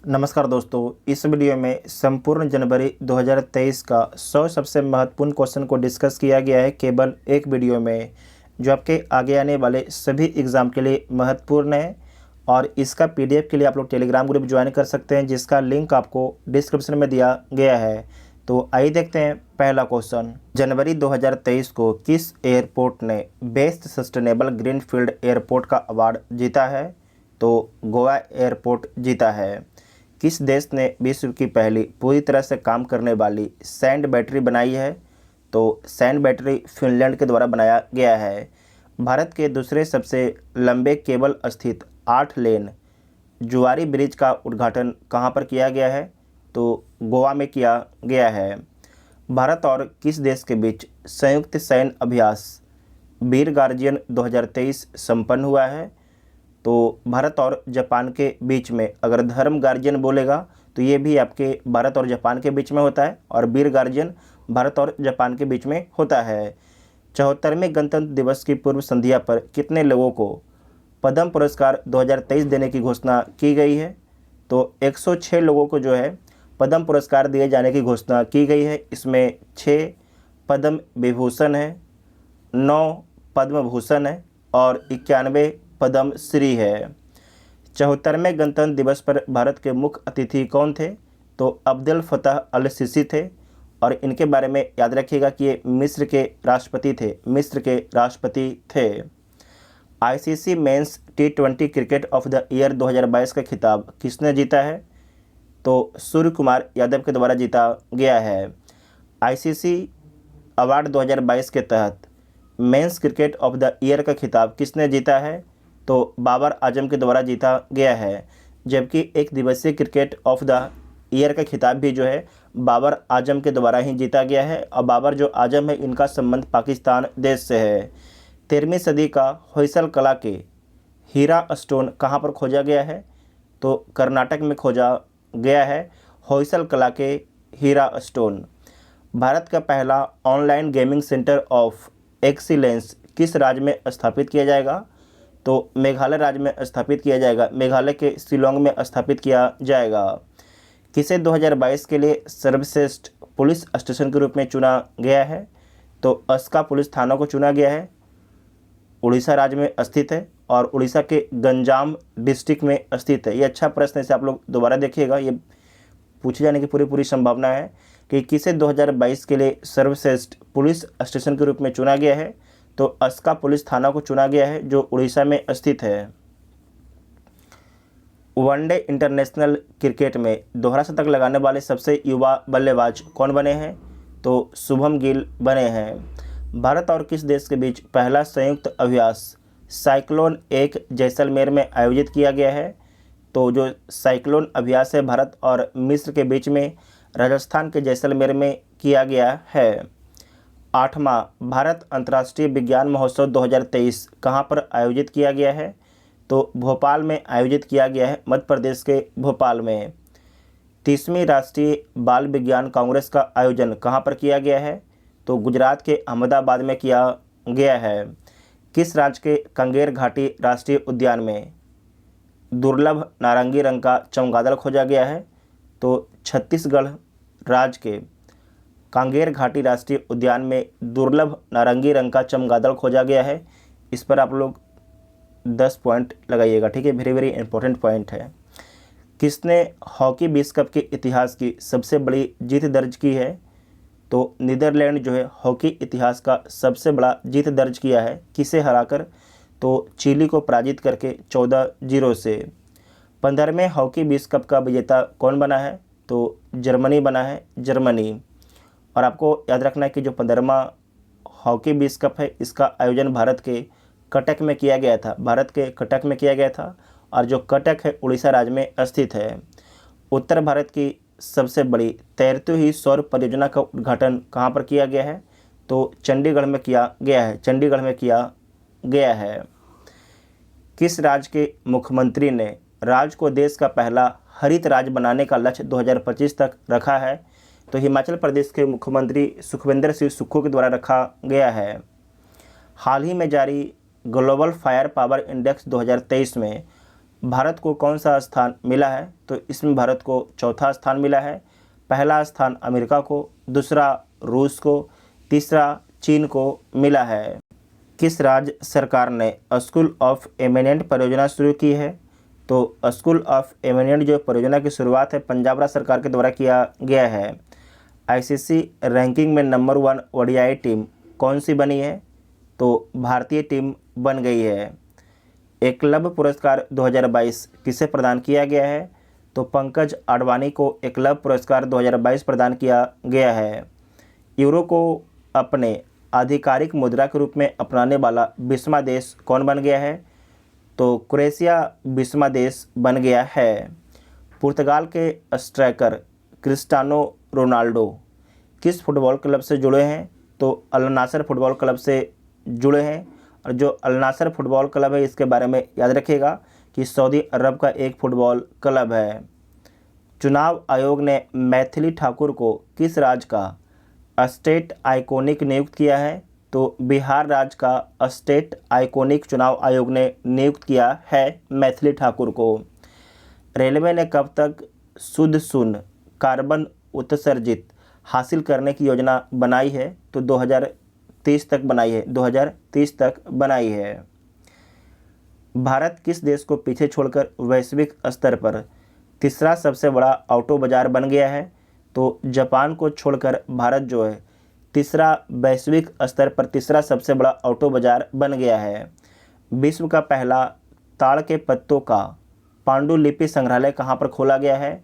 नमस्कार दोस्तों, इस वीडियो में संपूर्ण जनवरी 2023 का 100 सबसे महत्वपूर्ण क्वेश्चन को डिस्कस किया गया है केवल एक वीडियो में, जो आपके आगे आने वाले सभी एग्ज़ाम के लिए महत्वपूर्ण है। और इसका पीडीएफ के लिए आप लोग टेलीग्राम ग्रुप ज्वाइन कर सकते हैं, जिसका लिंक आपको डिस्क्रिप्शन में दिया गया है। तो आइए देखते हैं पहला क्वेश्चन। जनवरी 2023 को किस एयरपोर्ट ने बेस्ट सस्टेनेबल ग्रीनफील्ड एयरपोर्ट का अवार्ड जीता है? तो गोवा एयरपोर्ट जीता है। किस देश ने विश्व की पहली पूरी तरह से काम करने वाली सैंड बैटरी बनाई है? तो सैंड बैटरी फिनलैंड के द्वारा बनाया गया है। भारत के दूसरे सबसे लंबे केबल स्थित 8 लेन जुआरी ब्रिज का उद्घाटन कहाँ पर किया गया है? तो गोवा में किया गया है। भारत और किस देश के बीच संयुक्त सैन्य अभ्यास वीर गार्जियन 2023 संपन्न हुआ है? तो भारत और जापान के बीच में, अगर धर्म गार्जियन बोलेगा तो ये भी आपके भारत और जापान के बीच में होता है, और वीर गार्जियन भारत और जापान के बीच में होता है। 74वें गणतंत्र दिवस की पूर्व संध्या पर कितने लोगों को पद्म पुरस्कार 2023 देने की घोषणा की गई है? तो 106 लोगों को जो है पद्म पुरस्कार दिए जाने की घोषणा की गई है। इसमें 6 पद्म विभूषण है, 9 पद्म भूषण है और 91 पद्म श्री है। 74वें गणतंत्र दिवस पर भारत के मुख्य अतिथि कौन थे? तो अब्दुल फतह अल सीसी थे, और इनके बारे में याद रखिएगा कि ये मिस्र के राष्ट्रपति थे। ICC men's T20 cricket of the year 2022 का खिताब किसने जीता है? तो सूर्य कुमार यादव के द्वारा जीता गया है। आईसीसी अवार्ड 2022 के तहत men's cricket of the year का खिताब किसने जीता है? तो बाबर आजम के द्वारा जीता गया है। जबकि एक दिवसीय क्रिकेट ऑफ द ईयर का खिताब भी जो है बाबर आजम के द्वारा ही जीता गया है। और बाबर जो आजम है, इनका संबंध पाकिस्तान देश से है। 13वीं सदी का होयसल कला के हीरा स्टोन कहाँ पर खोजा गया है? तो कर्नाटक में खोजा गया है होयसल कला के हीरा स्टोन। भारत का पहला online gaming centre of excellence किस राज्य में स्थापित किया जाएगा? तो मेघालय राज्य में स्थापित किया जाएगा। मेघालय के शिलोंग में स्थापित किया जाएगा। किसे 2022 के लिए सर्वश्रेष्ठ पुलिस स्टेशन के रूप में चुना गया है? तो अस्का पुलिस थाना को चुना गया है। उड़ीसा राज्य में स्थित है और उड़ीसा के गंजाम डिस्ट्रिक्ट में स्थित है। ये अच्छा प्रश्न है, इसे आप लोग दोबारा देखिएगा, ये पूछे जाने की पूरी संभावना है कि किसे 2022 के लिए सर्वश्रेष्ठ पुलिस स्टेशन के रूप में चुना गया है? तो अस्का पुलिस थाना को चुना गया है, जो उड़ीसा में स्थित है। वनडे इंटरनेशनल क्रिकेट में दोहरा शतक लगाने वाले सबसे युवा बल्लेबाज कौन बने हैं? तो शुभम गिल बने हैं। भारत और किस देश के बीच पहला संयुक्त अभ्यास साइक्लोन 1 जैसलमेर में आयोजित किया गया है? तो जो साइक्लोन अभ्यास है भारत और मिस्र के बीच में राजस्थान के जैसलमेर में किया गया है। 8वां भारत अंतर्राष्ट्रीय विज्ञान महोत्सव 2023 कहाँ पर आयोजित किया गया है? तो भोपाल में आयोजित किया गया है, मध्य प्रदेश के भोपाल में। 30वीं राष्ट्रीय बाल विज्ञान कांग्रेस का आयोजन कहाँ पर किया गया है? तो गुजरात के अहमदाबाद में किया गया है। किस राज्य के कंगेर घाटी राष्ट्रीय उद्यान में दुर्लभ नारंगी रंग का चमगादड़ खोजा गया है? तो छत्तीसगढ़ राज्य के कांगेर घाटी राष्ट्रीय उद्यान में दुर्लभ नारंगी रंग का चमगादड़ खोजा गया है। इस पर आप लोग 10 पॉइंट लगाइएगा, ठीक है, वेरी इंपॉर्टेंट पॉइंट है। किसने हॉकी विश्व कप के इतिहास की सबसे बड़ी जीत दर्ज की है? तो नीदरलैंड जो है हॉकी इतिहास का सबसे बड़ा जीत दर्ज किया है। किसे हराकर? तो चिली को पराजित करके 14-0 से। 15वें हॉकी विश्व कप का विजेता कौन बना है? तो जर्मनी बना है, जर्मनी। और आपको याद रखना है कि जो 15वां हॉकी विश्व कप है, इसका आयोजन भारत के कटक में किया गया था। और जो कटक है उड़ीसा राज्य में स्थित है। उत्तर भारत की सबसे बड़ी तैरती हुई सौर परियोजना का उद्घाटन कहाँ पर किया गया है? तो चंडीगढ़ में किया गया है। किस राज्य के मुख्यमंत्री ने राज्य को देश का पहला हरित राज्य बनाने का लक्ष्य 2025 तक रखा है? तो हिमाचल प्रदेश के मुख्यमंत्री सुखविंदर सिंह सुक्खू के द्वारा रखा गया है। हाल ही में जारी ग्लोबल फायर पावर इंडेक्स 2023 में भारत को कौन सा स्थान मिला है? तो इसमें भारत को चौथा स्थान मिला है। पहला स्थान अमेरिका को, दूसरा रूस को, तीसरा चीन को मिला है। किस राज्य सरकार ने स्कूल ऑफ एमिनेंट परियोजना शुरू की है? तो स्कूल ऑफ एमिनेंट जो परियोजना की शुरुआत है पंजाब राज्य सरकार के द्वारा किया गया है। आईसीसी रैंकिंग में नंबर 1 ओडीआई टीम कौन सी बनी है? तो भारतीय टीम बन गई है। एकलव्य पुरस्कार 2022 किसे प्रदान किया गया है? तो पंकज आडवाणी को एकलव्य पुरस्कार 2022 प्रदान किया गया है। यूरो को अपने आधिकारिक मुद्रा के रूप में अपनाने वाला 20वां देश कौन बन गया है? तो क्रोएशिया 20वां देश बन गया है। पुर्तगाल के स्ट्राइकर क्रिस्टियानो रोनाल्डो किस फुटबॉल क्लब से जुड़े हैं? तो अल नासर फुटबॉल क्लब से जुड़े हैं। और जो अल नासर फुटबॉल क्लब है इसके बारे में याद रखिएगा कि सऊदी अरब का एक फुटबॉल क्लब है। चुनाव आयोग ने मैथिली ठाकुर को किस राज्य का स्टेट आइकॉनिक नियुक्त किया है? तो बिहार राज्य का स्टेट आइकॉनिक चुनाव आयोग ने नियुक्त किया है मैथिली ठाकुर को। रेलवे ने कब तक शुद्ध शून्य कार्बन उत्सर्जित हासिल करने की योजना बनाई है? तो 2030 तक बनाई है। 2030 तक बनाई है। भारत किस देश को पीछे छोड़कर वैश्विक स्तर पर तीसरा सबसे बड़ा ऑटो बाजार बन गया है? तो जापान को छोड़कर भारत जो है तीसरा वैश्विक स्तर पर तीसरा सबसे बड़ा ऑटो बाजार बन गया है। विश्व का पहला ताड़ के पत्तों का पांडुलिपि संग्रहालय कहाँ पर खोला गया है?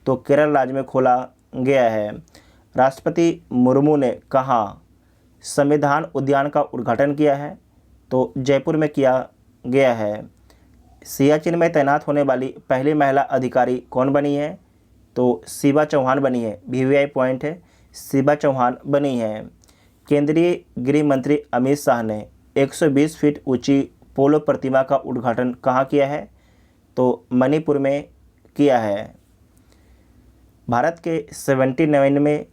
तो केरल राज्य में खोला गया है। राष्ट्रपति मुर्मू ने कहाँ संविधान उद्यान का उद्घाटन किया है? तो जयपुर में किया गया है। सियाचिन में तैनात होने वाली पहली महिला अधिकारी कौन बनी है? तो शिवा चौहान बनी है। वीवीआई पॉइंट है, शिवा चौहान बनी है। केंद्रीय गृह मंत्री अमित शाह ने 120 फीट ऊंची पोलो प्रतिमा का उद्घाटन कहाँ किया है? तो मणिपुर में किया है। भारत के 79 में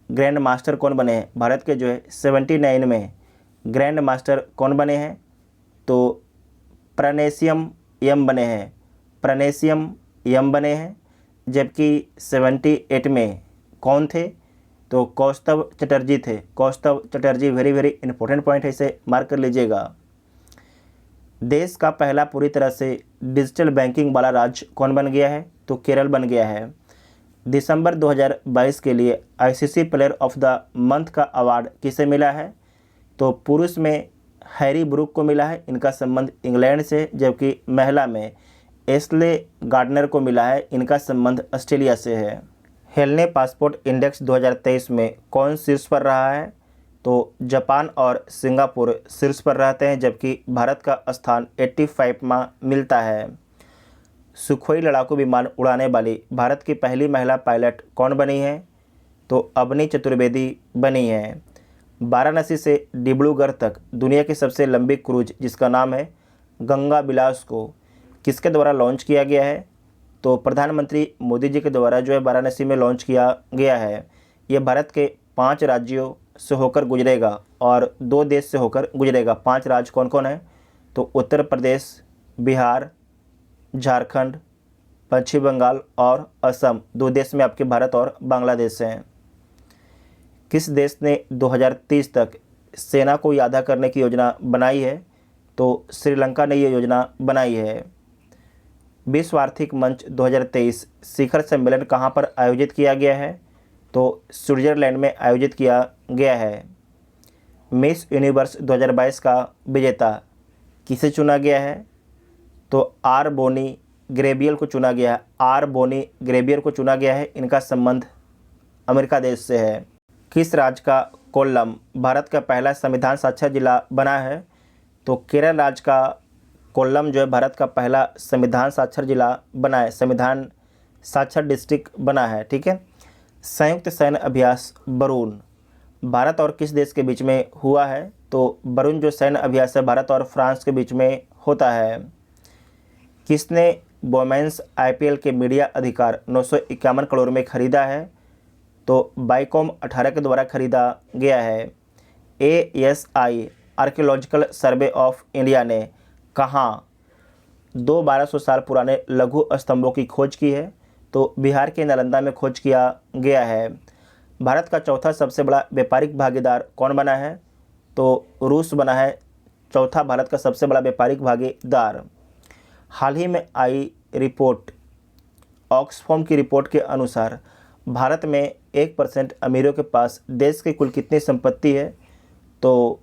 ग्रैंड मास्टर कौन बने हैं? भारत के जो है 79 में ग्रैंड मास्टर कौन बने हैं? तो प्रनेशियम यम बने हैं। प्रनेशियम यम बने हैं। जबकि 78 में कौन थे? तो कौस्तव चटर्जी थे। Kaustav Chatterjee very important point है, इसे मार्क कर लीजिएगा। देश का पहला पूरी तरह से डिजिटल बैंकिंग वाला राज्य कौन बन गया है? तो केरल बन गया है। दिसंबर 2022 के लिए ICC player of the month का अवार्ड किसे मिला है? तो पुरुष में हैरी ब्रूक को मिला है, इनका संबंध इंग्लैंड से। जबकि महिला में एस्ले गार्डनर को मिला है, इनका संबंध ऑस्ट्रेलिया से है। हेलने पासपोर्ट इंडेक्स 2023 में कौन शीर्ष पर रहा है? तो जापान और सिंगापुर शीर्ष पर रहते हैं, जबकि भारत का स्थान 85वां मिलता है। सुखोई लड़ाकू विमान उड़ाने वाली भारत की पहली महिला पायलट कौन बनी है? तो अवनी चतुर्वेदी बनी है। वाराणसी से डिब्रूगढ़ तक दुनिया की सबसे लंबी क्रूज जिसका नाम है गंगा विलास को किसके द्वारा लॉन्च किया गया है? तो प्रधानमंत्री मोदी जी के द्वारा जो है वाराणसी में लॉन्च किया गया है। ये भारत के 5 राज्यों से होकर गुजरेगा और 2 देश से होकर गुजरेगा। 5 राज्य कौन कौन है? तो उत्तर प्रदेश, बिहार, झारखंड, पश्चिम बंगाल और असम। 2 देश में आपके भारत और बांग्लादेश हैं। किस देश ने 2030 तक सेना को आधा करने की योजना बनाई है? तो श्रीलंका ने ये योजना बनाई है। विश्व आर्थिक मंच 2023 शिखर सम्मेलन कहाँ पर आयोजित किया गया है? तो स्विट्जरलैंड में आयोजित किया गया है। मिस यूनिवर्स 2022 का विजेता किसे चुना गया है? तो आर बोनी ग्रेबियल को चुना गया है। आर बोनी ग्रेबियल को चुना गया है, इनका संबंध अमेरिका देश से है। किस राज्य का कोल्लम भारत का पहला संविधान साक्षर जिला बना है? तो केरल राज्य का कोल्लम जो है भारत का पहला संविधान साक्षर जिला बना है, संविधान साक्षर डिस्ट्रिक्ट बना है। ठीक है। संयुक्त सैन्य अभ्यास वरुण भारत और किस देश के बीच में हुआ है? तो वरुण जो सैन्य अभ्यास है भारत और फ्रांस के बीच में होता है। किसने वोमेन्स आईपीएल के मीडिया अधिकार 951 करोड़ में खरीदा है? तो बाइकॉम 18 के द्वारा खरीदा गया है। ASI archaeological survey of India ने कहाँ दो 1200 साल पुराने लघु स्तंभों की खोज की है? तो बिहार के नालंदा में खोज किया गया है। भारत का चौथा सबसे बड़ा व्यापारिक भागीदार कौन बना है? तो रूस बना है चौथा भारत का सबसे बड़ा व्यापारिक भागीदार। हाल ही में आई रिपोर्ट, ऑक्सफैम की रिपोर्ट के अनुसार भारत में 1% अमीरों के पास देश की कुल कितनी संपत्ति है? तो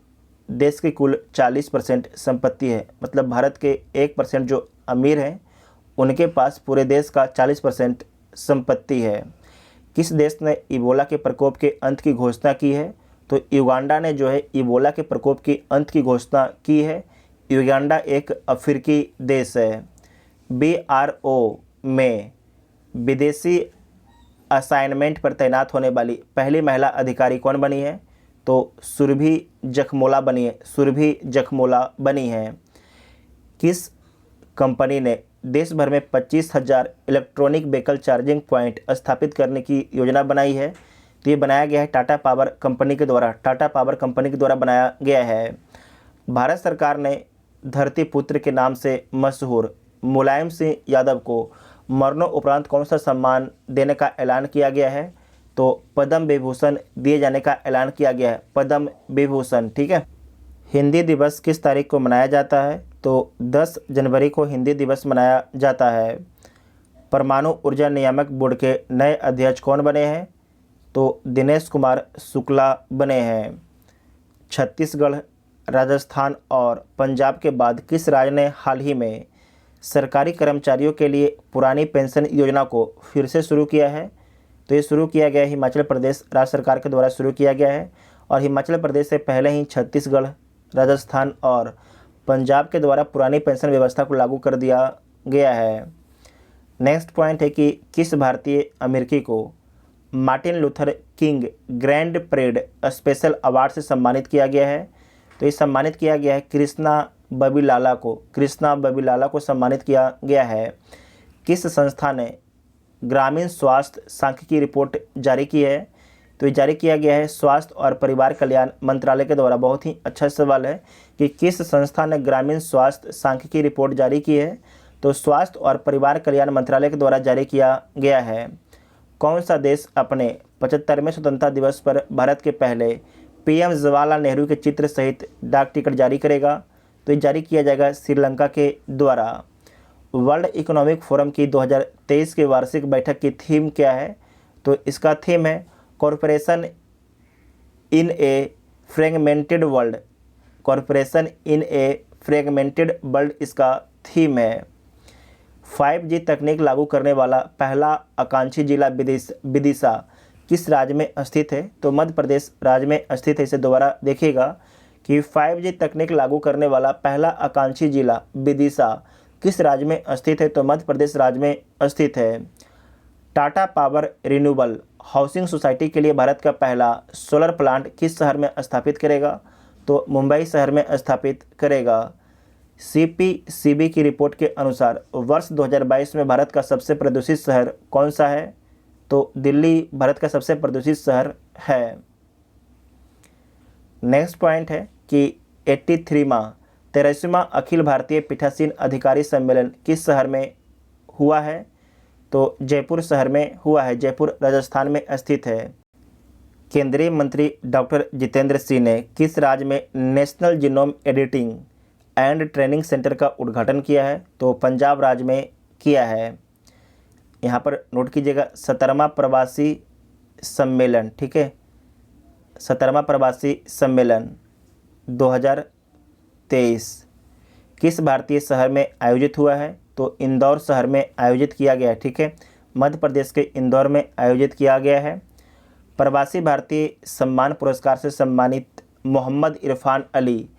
देश की कुल 40% संपत्ति है। मतलब भारत के 1% जो अमीर हैं उनके पास पूरे देश का 40% संपत्ति है। किस देश ने इबोला के प्रकोप के अंत की घोषणा की है? तो युगांडा ने जो है इबोला के प्रकोप के अंत की घोषणा की है। युगांडा एक अफ्रीकी देश है। BRO में विदेशी असाइनमेंट पर तैनात होने वाली पहली महिला अधिकारी कौन बनी है? तो सुरभि जखमोला बनी है। सुरभि जखमोला बनी है। किस कंपनी ने देश भर में 25,000 इलेक्ट्रॉनिक व्हीकल चार्जिंग पॉइंट स्थापित करने की योजना बनाई है? तो ये बनाया गया है टाटा पावर कंपनी के द्वारा। टाटा पावर कंपनी के द्वारा बनाया गया है। भारत सरकार ने धरती पुत्र के नाम से मशहूर मुलायम सिंह यादव को मरणोपरांत कौन सा सम्मान देने का ऐलान किया गया है? तो पद्म विभूषण दिए जाने का ऐलान किया गया है। पद्म विभूषण, ठीक है। हिंदी दिवस किस तारीख को मनाया जाता है? तो 10 जनवरी को हिंदी दिवस मनाया जाता है। परमाणु ऊर्जा नियामक बोर्ड के नए अध्यक्ष कौन बने हैं? तो दिनेश कुमार शुक्ला बने हैं। छत्तीसगढ़, राजस्थान और पंजाब के बाद किस राज्य ने हाल ही में सरकारी कर्मचारियों के लिए पुरानी पेंशन योजना को फिर से शुरू किया है? तो ये शुरू किया गया हिमाचल प्रदेश राज्य सरकार के द्वारा शुरू किया गया है। और हिमाचल प्रदेश से पहले ही छत्तीसगढ़, राजस्थान और पंजाब के द्वारा पुरानी पेंशन व्यवस्था को लागू कर दिया गया है। नेक्स्ट पॉइंट है कि किस भारतीय अमेरिकी को Martin Luther king grand parade special award से सम्मानित किया गया है? तो ये सम्मानित किया गया है कृष्णा बबिलाला को। कृष्णा बबिलाला को सम्मानित किया गया है। किस संस्था ने ग्रामीण स्वास्थ्य सांख्यिकी रिपोर्ट जारी की है? तो ये जारी किया गया है स्वास्थ्य और परिवार कल्याण मंत्रालय के द्वारा। बहुत ही अच्छा सवाल है कि किस संस्था ने ग्रामीण स्वास्थ्य सांख्यिकी रिपोर्ट जारी की है? तो स्वास्थ्य और परिवार कल्याण मंत्रालय के द्वारा जारी किया गया है। कौन सा देश अपने 75वें स्वतंत्रता दिवस पर भारत के पहले PM जवाहरलाल नेहरू के चित्र सहित डाक टिकट जारी करेगा? तो ये जारी किया जाएगा श्रीलंका के द्वारा। वर्ल्ड इकोनॉमिक फोरम की 2023 की वार्षिक बैठक की थीम क्या है? तो इसका थीम है corporation in a fragmented world. Corporation in a fragmented world इसका थीम है। 5G तकनीक लागू करने वाला पहला आकांक्षी जिला विदिशा किस राज्य में स्थित है? तो मध्य प्रदेश राज्य में स्थित है। इसे दोबारा देखिएगा कि 5G तकनीक लागू करने वाला पहला आकांक्षी जिला विदिशा किस राज्य में स्थित है? तो मध्य प्रदेश राज्य में स्थित है। Tata power renewable housing society के लिए भारत का पहला सोलर प्लांट किस शहर में स्थापित करेगा? तो मुंबई शहर में स्थापित करेगा। CPCB की रिपोर्ट के अनुसार वर्ष 2022 में भारत का सबसे प्रदूषित शहर कौन सा है? तो दिल्ली भारत का सबसे प्रदूषित शहर है। नेक्स्ट पॉइंट है कि 83वां अखिल भारतीय पीठासीन अधिकारी सम्मेलन किस शहर में हुआ है? तो जयपुर शहर में हुआ है। जयपुर राजस्थान में स्थित है। केंद्रीय मंत्री डॉक्टर जितेंद्र सिंह ने किस राज्य में national genome editing and training centre का उद्घाटन किया है? तो पंजाब राज्य में किया है। यहाँ पर नोट कीजिएगा 17वां प्रवासी सम्मेलन, ठीक है। 17वां प्रवासी सम्मेलन 2023 किस भारतीय शहर में आयोजित हुआ है? तो इंदौर शहर में आयोजित किया गया है, ठीक है। मध्य प्रदेश के इंदौर में आयोजित किया गया है। प्रवासी भारतीय सम्मान पुरस्कार से सम्मानित मोहम्मद इरफान अली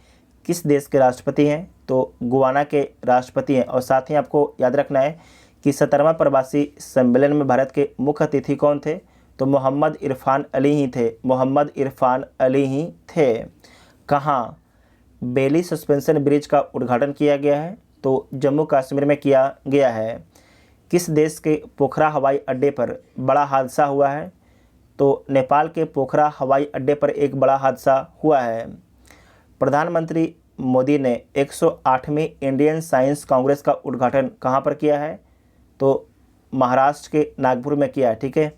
किस देश के राष्ट्रपति हैं? तो गुयाना के राष्ट्रपति हैं। और साथ ही आपको याद रखना है कि 17वां प्रवासी सम्मेलन में भारत के मुख्य अतिथि कौन थे? तो मोहम्मद इरफान अली ही थे। मोहम्मद इरफान अली ही थे। कहाँ बेली सस्पेंशन ब्रिज का उद्घाटन किया गया है? तो जम्मू कश्मीर में किया गया है। किस देश के पोखरा हवाई अड्डे पर बड़ा हादसा हुआ है? तो नेपाल के पोखरा हवाई अड्डे पर एक बड़ा हादसा हुआ है। प्रधानमंत्री मोदी ने 108वीं इंडियन साइंस कांग्रेस का उद्घाटन कहाँ पर किया है? तो महाराष्ट्र के नागपुर में किया है। ठीक है,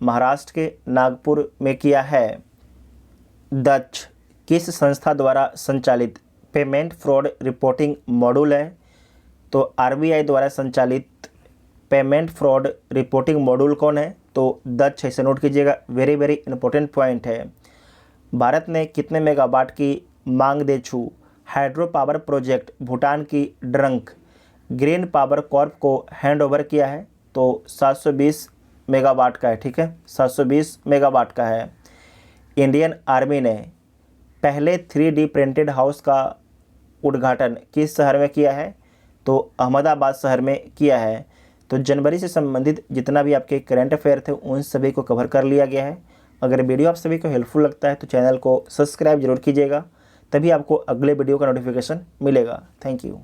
महाराष्ट्र के नागपुर में किया है। दक्ष किस संस्था द्वारा संचालित पेमेंट फ्रॉड रिपोर्टिंग मॉड्यूल है? तो आरबीआई द्वारा संचालित पेमेंट फ्रॉड रिपोर्टिंग मॉड्यूल कौन है? तो दक्ष है। इसे नोट कीजिएगा, वेरी वेरी इंपॉर्टेंट पॉइंट है। भारत ने कितने मेगावाट की मांगदेछू हाइड्रो पावर प्रोजेक्ट भूटान की ड्रंक ग्रीन पावर कॉर्प को हैंड ओवर किया है? तो 720 मेगावाट का है। ठीक है, 720 मेगावाट का है। इंडियन आर्मी ने पहले 3D प्रिंटेड हाउस का उद्घाटन किस शहर में किया है? तो अहमदाबाद शहर में किया है। तो जनवरी से संबंधित जितना भी आपके करंट अफेयर थे उन सभी को कवर कर लिया गया है। अगर वीडियो आप सभी को हेल्पफुल लगता है तो चैनल को सब्सक्राइब जरूर कीजिएगा, तभी आपको अगले वीडियो का नोटिफिकेशन मिलेगा। Thank you.